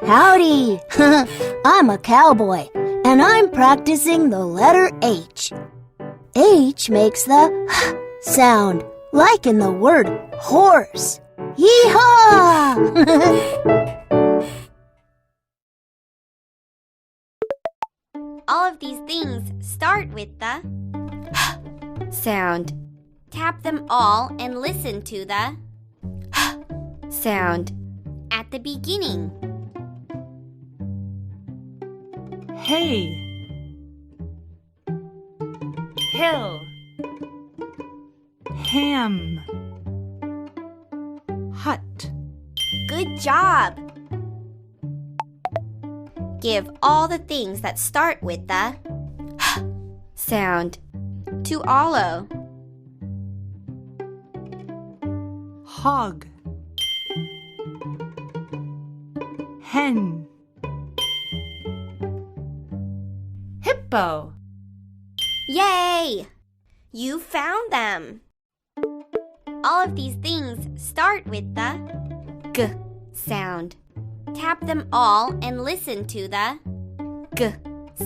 Howdy! I'm a cowboy, and I'm practicing the letter H. H makes the sound, like in the word horse. Yee-haw! All of these things start with the sound. Tap them all and listen to the sound at the beginning. Hay, hill, ham, hut. Good job! Give all the things that start with the sound to Olo. Hog, hen, hippo. Yay! You found them! All of these things start with the G sound. Tap them all and listen to the G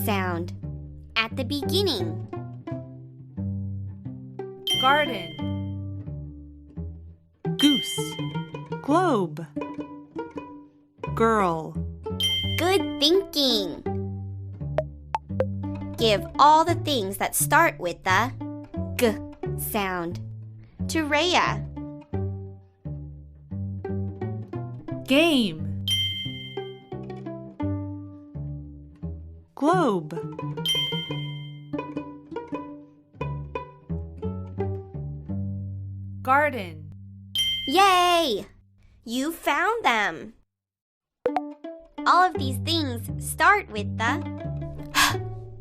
sound at the beginning. Garden, goose, globe, girl. Good thinking! Give all the things that start with the G sound to Rhea. Game, globe, garden. Yay! You found them! All of these things start with the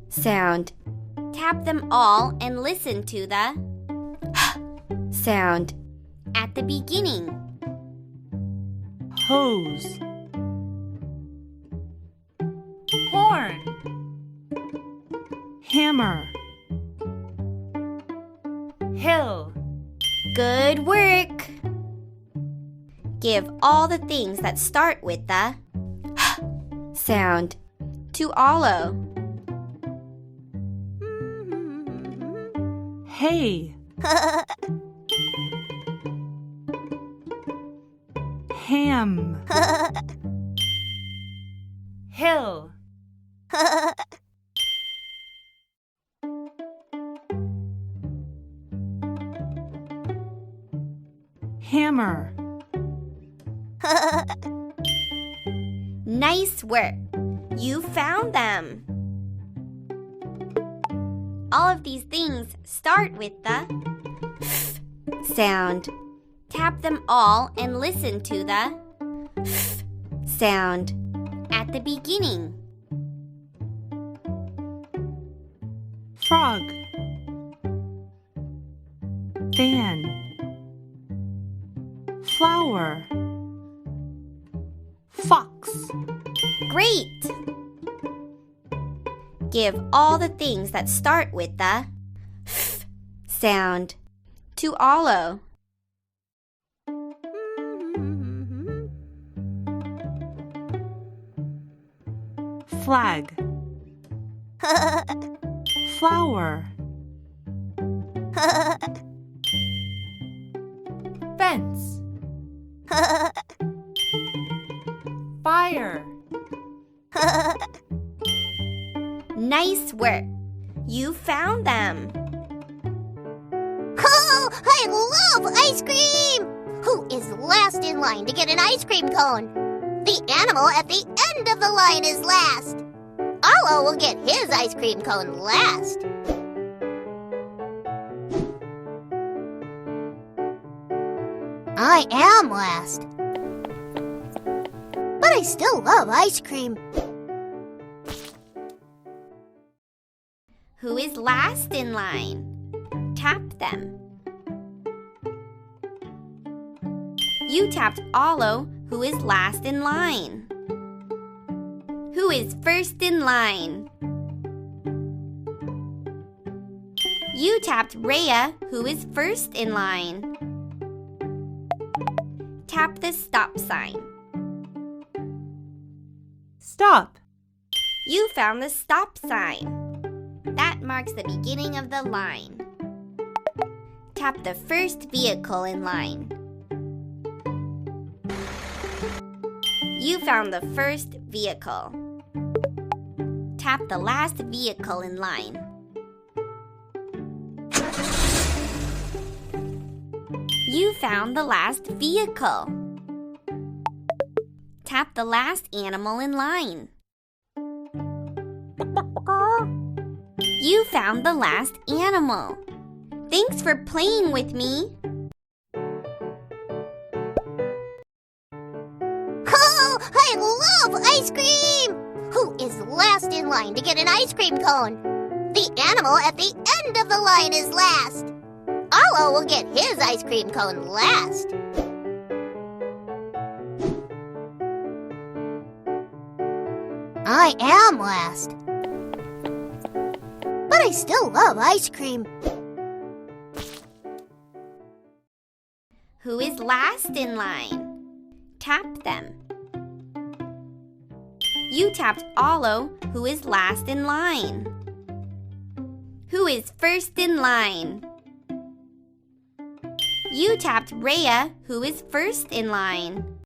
sound. Tap them all and listen to the sound at the beginning. Hose, horn, hammer, hill. Good work! Give all the things that start with the sound to Olo. Hay, ham, hill. Hammer. Nice work! You found them! All of these things start with the F sound. Tap them all and listen to the F sound at the beginning. Frog, fan, flower, fox. Great! Give all the things that start with the F sound to Olo. Flag, flower, fence, fire. Nice work! You found them! Oh, I love ice cream! Who is last in line to get an ice cream cone? The animal at the end of the line is last. Olo will get his ice cream cone last. I am last. But I still love ice cream. Who is last in line? Tap them. You tapped Olo, who is last in line. Who is first in line? You tapped Rhea, who is first in line. Tap the stop sign. Stop. You found the stop sign. That marks the beginning of the line. Tap the first vehicle in line. You found the first vehicle. Tap the last vehicle in line. You found the last vehicle. Tap the last animal in line. You found the last animal. Thanks for playing with me. Oh, I love ice cream! Who is last in line to get an ice cream cone? The animal at the end of the line is last. Arlo will get his ice cream cone last. I am last. But I still love ice cream. Who is last in line? Tap them. You tapped Arlo, who is last in line. Who is first in line? You tapped Rhea, who is first in line.